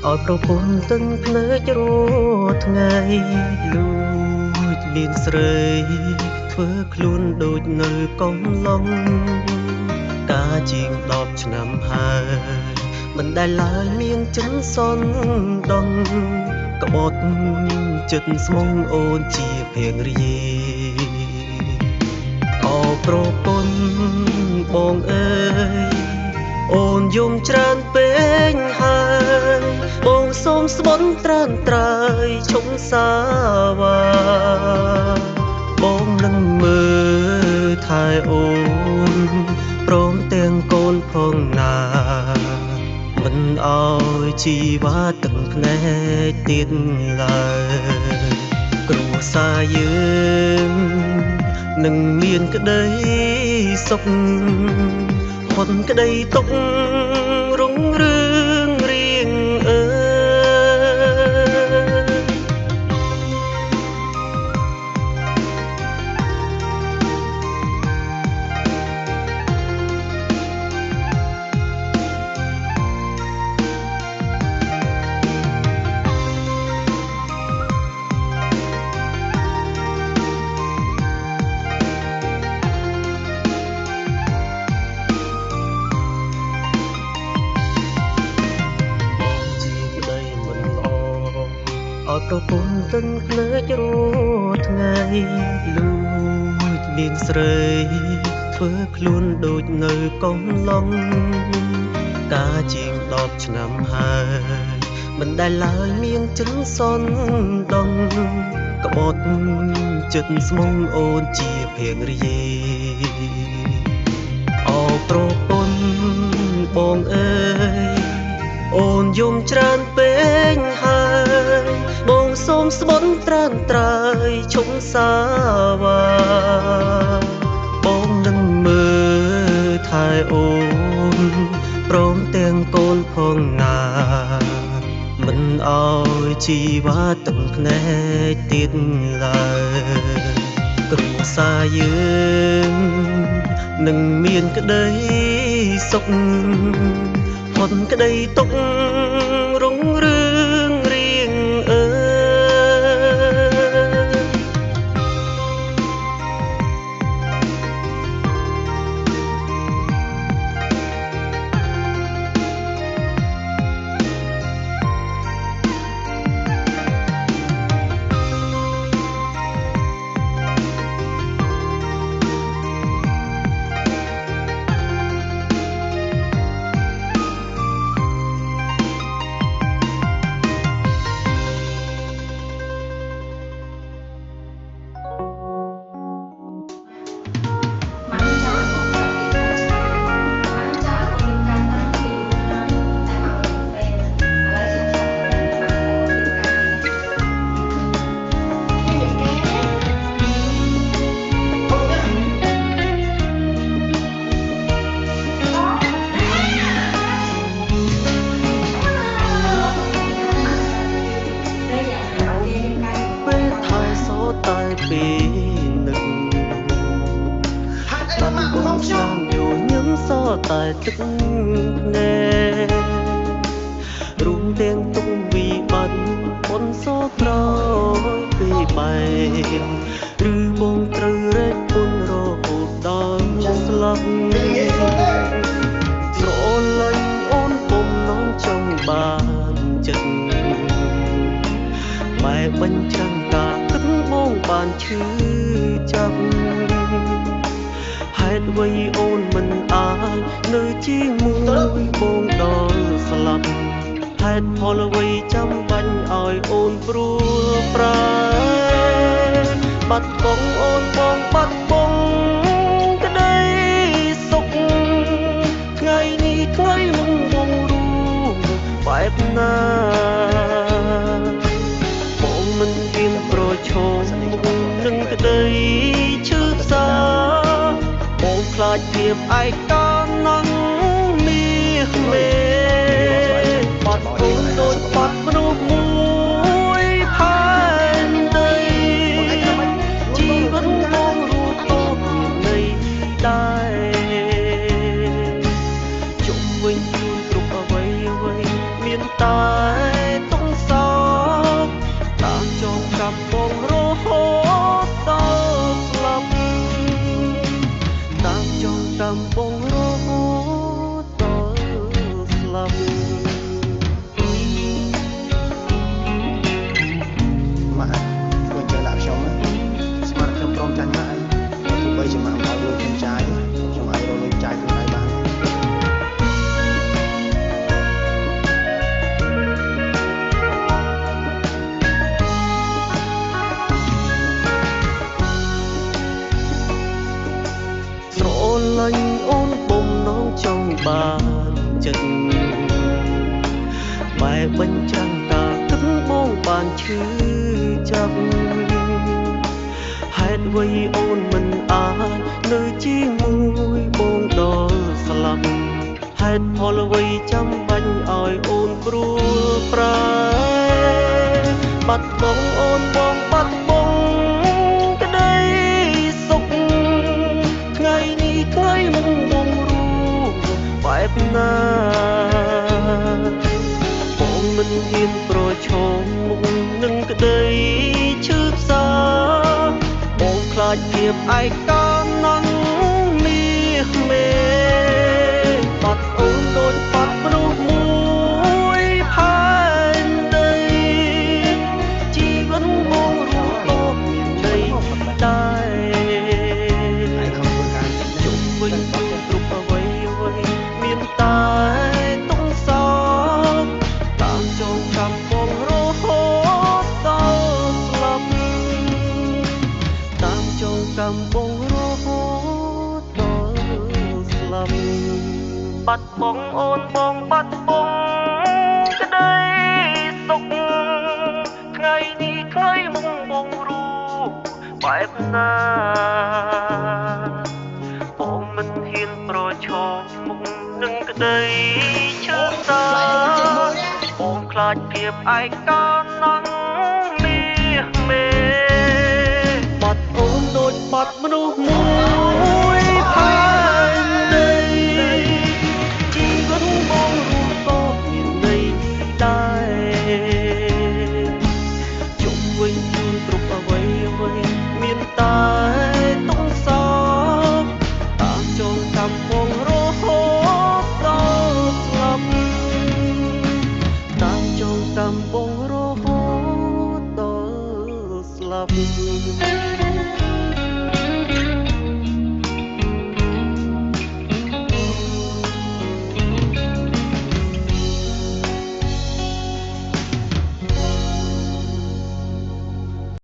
ឲ្យប្រពន្ធទឹកភ្នែករស់ថ្ងៃលួចមានស្រីធ្វើខ្លួនដូចនៅកំឡុងកាជាង10ឆ្នាំហើយមិនដែលឡើយមានចិនសនដងក្បត់ចិត្តស្មុងអូនជាភរិយាអោប្រពន្ធបងអើយអូនយំច្រើនពេកហើយបងសូមស្បន់ត្រានត្រើយឈុំសាវ៉ាបងនឹងមើលថែអូនព្រមទាំងកូនផងណាមិនអោយជីវ៉ាទឹកភ្នែកទៀតឡើយគ្រួសារយើងនឹងមានក្តីសុខផុតក្តីទុក្ខរុងរឿងរៀងអើឲ្យប្រពន្ធទឹកភ្នែករស់ថ្ងៃលួចមានស្រីធ្វើខ្លួនដូចនៅកំឡុងកាជាង10ឆ្នាំហើយមិនដែលឡើយមានចិនសនដងក្បត់ចិត្តស្មុងអូនជាភរិយាអោប្រពន្ធបងអើយអូនយំច្រើនពេកហើយបងសូមស្បន់ត្រានត្រើយឈុំសាវ៉ាបងនឹងមើលថែអូនព្រមទាំងកូនផងណាមិនអោយជីវ៉ាទឹកភ្នែកទៀតឡើយគ្រួសារយើងនឹងមានក្តីសុខផុតក្តីទុក្ខរុងរឿងរៀងអើតែពីនឹកបាត់បង់ឆ្នាំយូរញឹមសតែទឹកភ្នែករួមទាំងទុំវិបត្តិប៉ុនសក្រោយពីបែកឬបងត្រូវរែកពុនរហូតដល់ស្លាប់ស្រលាញ់អូនពុំនងចង់បានចិត្តបែបបញ្ចាំងតាទឹកបងបានឈឺចាប់ហេតុអ្វីអូនមិនអាចនៅជាមួយបងដល់ស្លាប់ហេតុផលអ្វីចាំបាញ់ឲ្យអូនព្រួលប្រាបាត់បង់អូនបងបាត់បង់ក្តីសុខថ្ងៃនេះថ្ងៃមុនបងรู้បែបណាបងមិនហ៊ានប្រឈមនឹងក្តីឈឺផ្សាបងខ្លាចភាពឯកានឹងមាសមេបាត់អូនដូចបាត់មនុស្សមួយផែនដីជីវិតបងរួចតបមានន័យដែរជុំវិញខ្លួនគ្រប់អ្វីមានតែ បានចិត្តបែបបញ្ចាំងតាគិតបងបានឈឺចាប់ហេតុអ្វីអូនមិនអាចនៅជាមួយបងដល់ស្លាប់ហេតុផលអ្វីចាំបាញ់ឲ្យអូនព្រួលប្រែបាត់បង់អូនបងបាត់បង់ក្តីសុខថ្ងៃនេះថ្ងៃមុខបងรู้បែបណាបងមិនហ៊ានប្រឈមមុខនឹងក្តីឈឺផ្សាបងខ្លាចភាពឯកាណាំងមាសមេបាត់អូនដូចបាត់មនុស្សមួយផែនដីជីវិតបងរួមតបមានន័យដែរជុំវិញគ្រប់អ្វីអ្វីមានតែទុំសោកតាមចងចាំបងរហូតដល់ស្លាប់តាមចងចាំបងរហូតដល់ស្លាប់បាត់បង់អូនបងបាត់បង់ក្តីសុខថ្ងៃនេះថ្ងៃមុខបងรู้បែបណាបងមិនហ៊ានប្រឈមមុខនឹងក្តីឈឺសាបងខ្លាចភាពឯកាណាំងមាសមេបាត់អូនដូចបាត់មនុស្សមួយ